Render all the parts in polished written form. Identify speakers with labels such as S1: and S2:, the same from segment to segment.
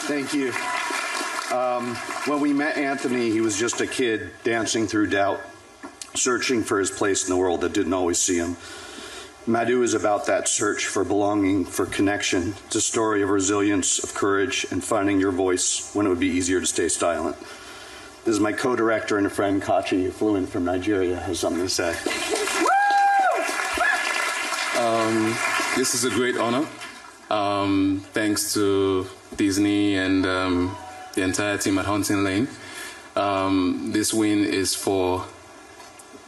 S1: Thank you. When we met Anthony, he was just a kid dancing through doubt, searching for his place in the world that didn't always see him. Madhu is about that search for belonging, for connection. It's a story of resilience, of courage, and finding your voice when it would be easier to stay silent. This is my co-director and a friend, Kachi, who flew in from Nigeria, has something to say.
S2: This is a great honor. Thanks to Disney and the entire team at Hunting Lane. This win is for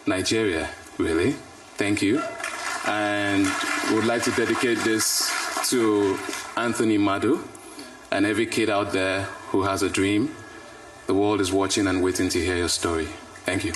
S2: Nigeria, really. Thank you. And we would like to dedicate this to Anthony Madhu and every kid out there who has a dream. The world is watching and waiting to hear your story. Thank you.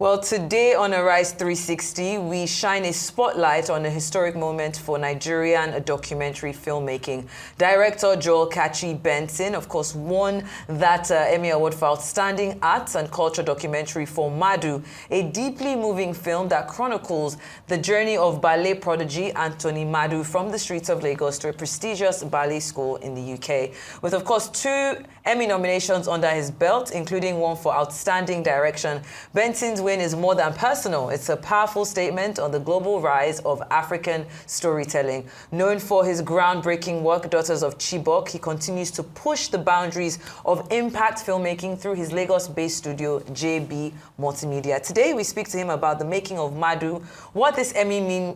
S3: Well, today on Arise 360, we shine a spotlight on a historic moment for Nigerian documentary filmmaking. Director Joel Kachi Benson, of course, won that Emmy Award for Outstanding Arts and Culture documentary for Madhu, a deeply moving film that chronicles the journey of ballet prodigy Anthony Madhu from the streets of Lagos to a prestigious ballet school in the UK. With, of course, 2 Emmy nominations under his belt, including one for Outstanding Direction, Benson's win is more than personal. It's a powerful statement on the global rise of African storytelling. Known for his groundbreaking work, Daughters of Chibok, he continues to push the boundaries of impact filmmaking through his Lagos-based studio, JB Multimedia. Today, we speak to him about the making of Madhu, what this Emmy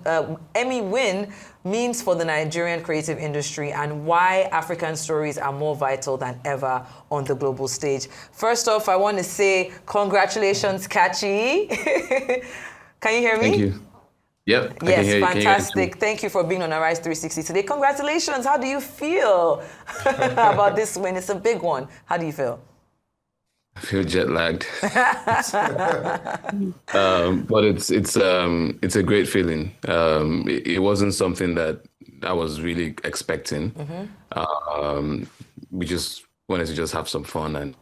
S3: win means for the Nigerian creative industry, and why African stories are more vital than ever on the global stage. First off, I want to say congratulations, Kachi. Can you hear me?
S2: Thank you. Yep, I
S3: yes,
S2: can hear you.
S3: Fantastic. Thank you for being on Arise 360 today. Congratulations. How do you feel about this win? It's a big one. How do you feel?
S2: I feel jet lagged, but it's a great feeling. It wasn't something that I was really expecting. Mm-hmm. We just wanted to just have some fun and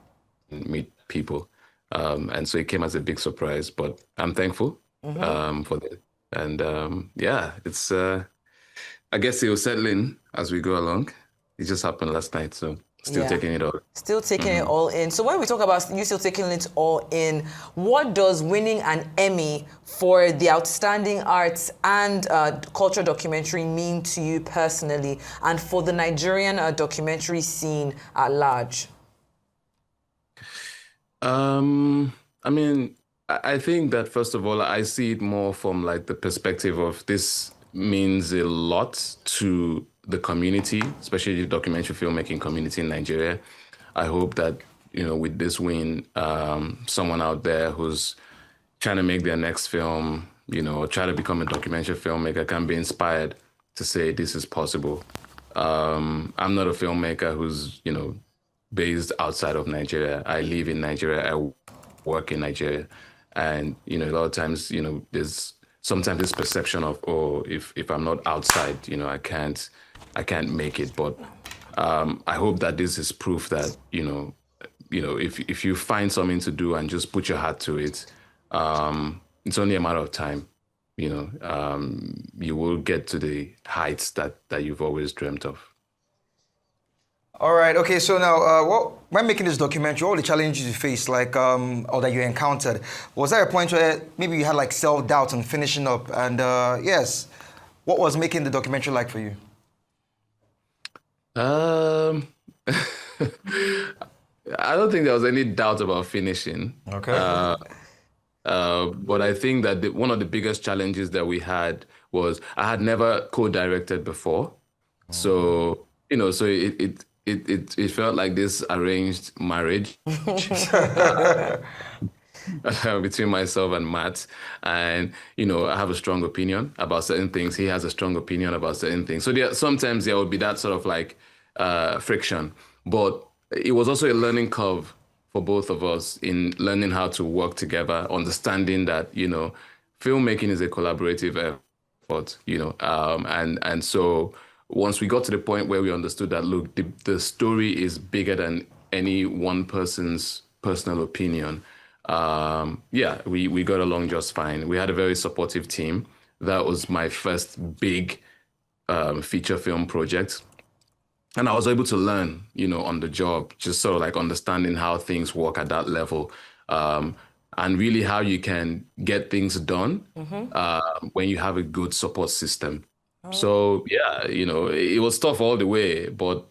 S2: meet people, and so it came as a big surprise. But I'm thankful for it, and yeah, it's. I guess it will settle in as we go along. It just happened last night, so. Still taking it all.
S3: Still taking it all in. So when we talk about you still taking it all in, what does winning an Emmy for the Outstanding Arts and Culture documentary mean to you personally and for the Nigerian documentary scene at large?
S2: I mean, I think that first of all, I see it more from like the perspective of this means a lot to the community, especially the documentary filmmaking community in Nigeria. I hope that, you know, with this win, someone out there who's trying to make their next film, you know, try to become a documentary filmmaker can be inspired to say this is possible. I'm not a filmmaker who's, you know, based outside of Nigeria. I live in Nigeria. I work in Nigeria. And, you know, a lot of times, you know, there's sometimes this perception of, oh, if I'm not outside, you know, I can't make it. But I hope that this is proof that, you know, if you find something to do and just put your heart to it, it's only a matter of time. You know, you will get to the heights that you've always dreamt of.
S4: All right. Okay. So now, when making this documentary, all the challenges you faced, like, or that you encountered, was there a point where maybe you had like self-doubt on finishing up? And yes, what was making the documentary like for you?
S2: I don't think there was any doubt about finishing.
S4: Okay.
S2: But I think that one of the biggest challenges that we had was I had never co-directed before, so you know, so it felt like this arranged marriage between myself and Matt. And, you know, I have a strong opinion about certain things. He has a strong opinion about certain things. So sometimes there would be that sort of like friction. But it was also a learning curve for both of us in learning how to work together, understanding that, you know, filmmaking is a collaborative effort, you know, and so once we got to the point where we understood that, look, the story is bigger than any one person's personal opinion, we got along just fine. We had a very supportive team. That was my first big feature film project. And I was able to learn, on the job, just sort of like understanding how things work at that level, and really how you can get things done when you have a good support system. So yeah, it was tough all the way, but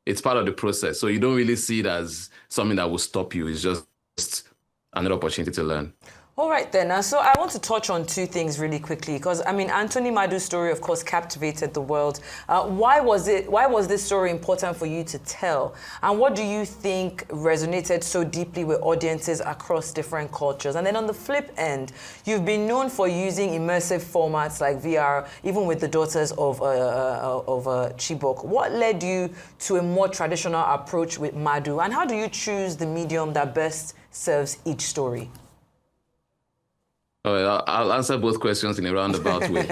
S2: it's part of the process. So you don't really see it as something that will stop you. It's just another opportunity to learn.
S3: All right then. So I want to touch on two things really quickly, because Anthony Madu's story, of course, captivated the world. Why was this story important for you to tell? And what do you think resonated so deeply with audiences across different cultures? And then on the flip end, you've been known for using immersive formats like VR, even with the daughters of Chibok. What led you to a more traditional approach with Madu? And how do you choose the medium that best serves each story?
S2: I'll answer both questions in a roundabout way.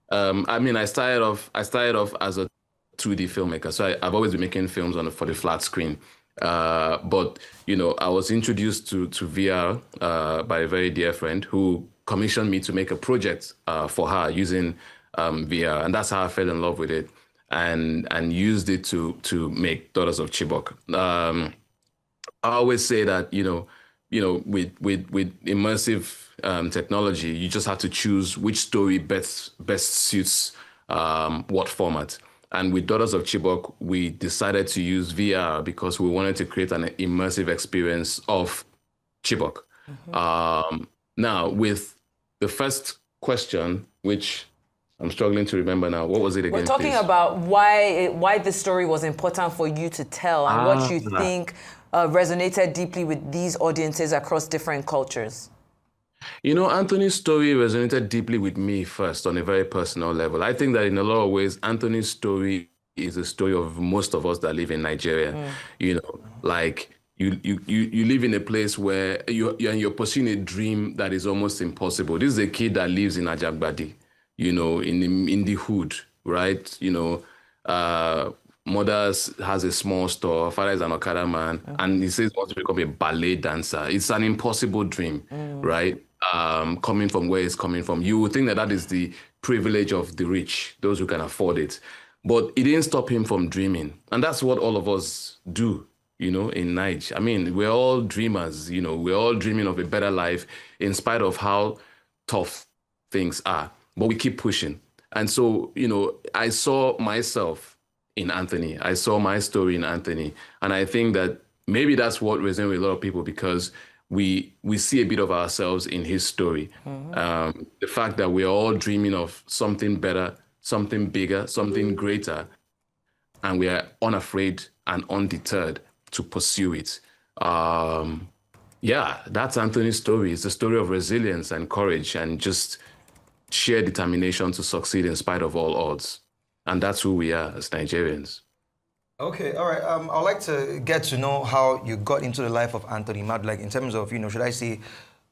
S2: I started off as a 2D filmmaker, so I've always been making films for the flat screen. But I was introduced to VR by a very dear friend who commissioned me to make a project for her using VR, and that's how I fell in love with it, and used it to make Daughters of Chibok. I always say that with immersive technology, you just have to choose which story best suits what format. And with Daughters of Chibok, we decided to use VR because we wanted to create an immersive experience of Chibok. Now, with the first question, which I'm struggling to remember now, what was it again?
S3: We're talking about why the story was important for you to tell, and what you think resonated deeply with these audiences across different cultures.
S2: Anthony's story resonated deeply with me first on a very personal level. I think that in a lot of ways, Anthony's story is a story of most of us that live in Nigeria. Like you live in a place where you're pursuing a dream that is almost impossible. This is a kid that lives in Ajagbadi, in the hood, right? Mother has a small store, father is an Okada man, and he says he wants to become a ballet dancer. It's an impossible dream, right? Coming from where he's coming from. You would think that is the privilege of the rich, those who can afford it. But it didn't stop him from dreaming. And that's what all of us do, in Nigeria. I mean, we're all dreamers, we're all dreaming of a better life in spite of how tough things are. But we keep pushing. And so, I saw myself in Anthony. I saw my story in Anthony. And I think that maybe that's what resonates with a lot of people, because we see a bit of ourselves in his story. The fact that we're all dreaming of something better, something bigger, something greater, and we are unafraid and undeterred to pursue it. That's Anthony's story. It's a story of resilience and courage and just sheer determination to succeed in spite of all odds. And that's who we are as Nigerians.
S4: Okay, all right. I'd like to get to know how you got into the life of Anthony Madu, like in terms of, should I say,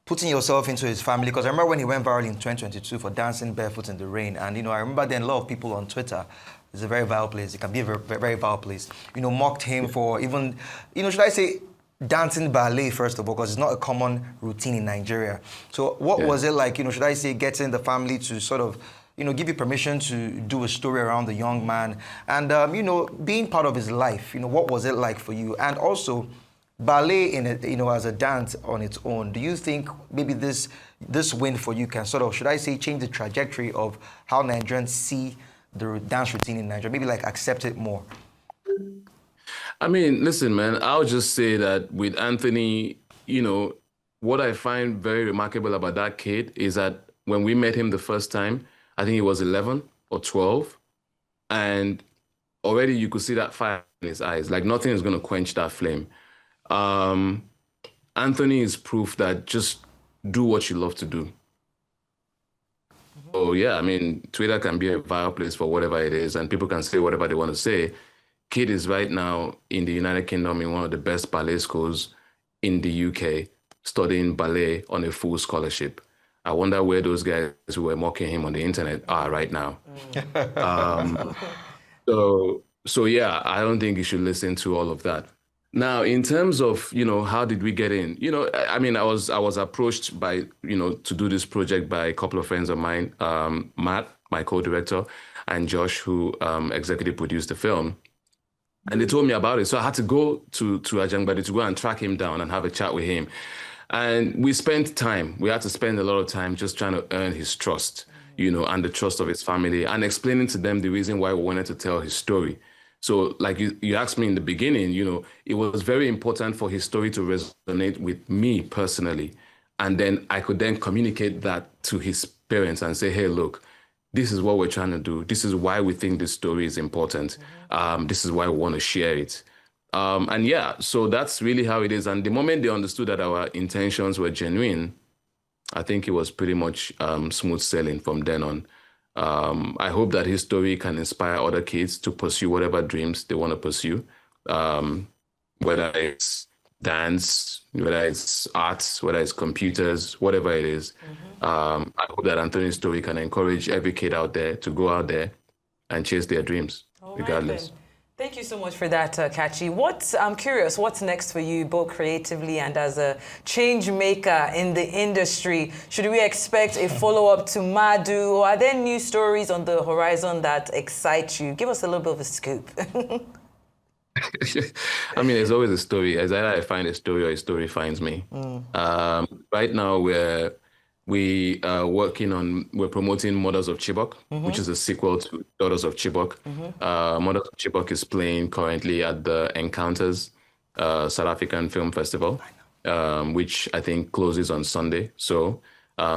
S4: putting yourself into his family. Because I remember when he went viral in 2022 for dancing barefoot in the rain. And, I remember then a lot of people on Twitter, it's a very vile place, it can be a very, very vile place, mocked him for even, should I say, dancing ballet, first of all, because it's not a common routine in Nigeria. So what was it like, should I say, getting the family to sort of, give you permission to do a story around the young man and, being part of his life, what was it like for you? And also ballet in it, as a dance on its own, do you think maybe this win for you can sort of, should I say, change the trajectory of how Nigerians see the dance routine in Nigeria, maybe like accept it more?
S2: I mean, listen, man, I'll just say that with Anthony, what I find very remarkable about that kid is that when we met him the first time, I think he was 11 or 12. And already you could see that fire in his eyes. Like nothing is going to quench that flame. Anthony is proof that just do what you love to do. So yeah, I mean, Twitter can be a vile place for whatever it is, and people can say whatever they want to say. Kid is right now in the United Kingdom in one of the best ballet schools in the UK, studying ballet on a full scholarship. I wonder where those guys who were mocking him on the internet are right now. So yeah, I don't think you should listen to all of that. Now, in terms of, how did we get in? I mean, I was approached by, to do this project by a couple of friends of mine, Matt my co-director, and Josh, who executive produced the film. And they told me about it. So I had to go to Ajangbadi to go and track him down and have a chat with him. And we spent time. We had to spend a lot of time just trying to earn his trust, and the trust of his family, and explaining to them the reason why we wanted to tell his story. So like you asked me in the beginning, it was very important for his story to resonate with me personally. And then I could then communicate that to his parents and say, hey, look, this is what we're trying to do. This is why we think this story is important. This is why we want to share it. And yeah, so that's really how it is. And the moment they understood that our intentions were genuine, I think it was pretty much smooth sailing from then on. I hope that his story can inspire other kids to pursue whatever dreams they want to pursue, whether it's dance, whether it's arts, whether it's computers, whatever it is. I hope that Anthony's story can encourage every kid out there to go out there and chase their dreams, regardless.
S3: Thank you so much for that, Kachi. I'm curious, what's next for you, both creatively and as a change maker in the industry? Should we expect a follow-up to Madu, or are there new stories on the horizon that excite you? Give us a little bit of a scoop.
S2: I mean, there's always a story. As either I find a story or a story finds me. Right now, we're promoting Mothers of Chibok, which is a sequel to Daughters of Chibok. Mothers of Chibok is playing currently at the Encounters South African Film Festival, which I think closes on Sunday. So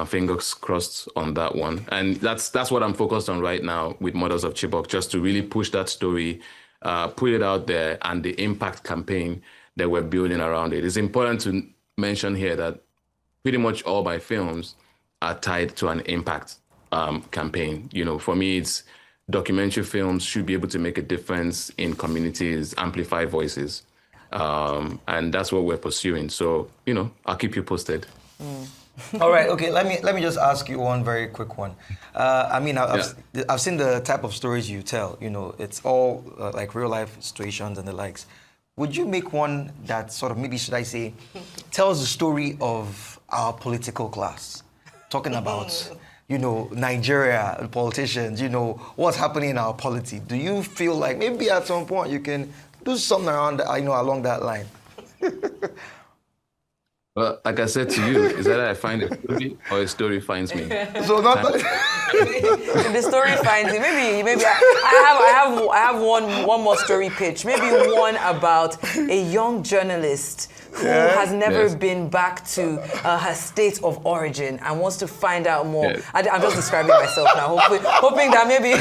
S2: fingers crossed on that one. And that's what I'm focused on right now with Mothers of Chibok, just to really push that story, put it out there, and the impact campaign that we're building around it. It's important to mention here that pretty much all my films are tied to an impact campaign. For me, it's documentary films should be able to make a difference in communities, amplify voices. And that's what we're pursuing. So, I'll keep you posted.
S4: All right, okay, let me just ask you one very quick one. I've seen the type of stories you tell, it's all like real life situations and the likes. Would you make one that sort of, maybe should I say, tells the story of our political class? Talking about, Nigeria, politicians, what's happening in our polity. Do you feel like maybe at some point you can do something around, along that line?
S2: Well, like I said to you, is that I find a story or a story finds me?
S4: So not
S3: the story finds you. Maybe I have one more story pitch. Maybe one about a young journalist who has never been back to her state of origin and wants to find out more. I'm just describing myself now, hoping that maybe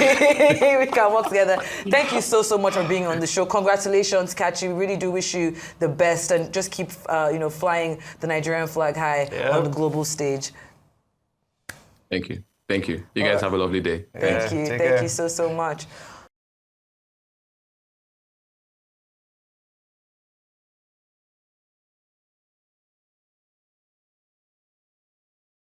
S3: we can work together. Thank you so much for being on the show. Congratulations, Kachi. We really do wish you the best, and just keep flying the Nigerian flag high on the global stage.
S2: Thank you. You guys have a lovely day.
S3: Thank you so much.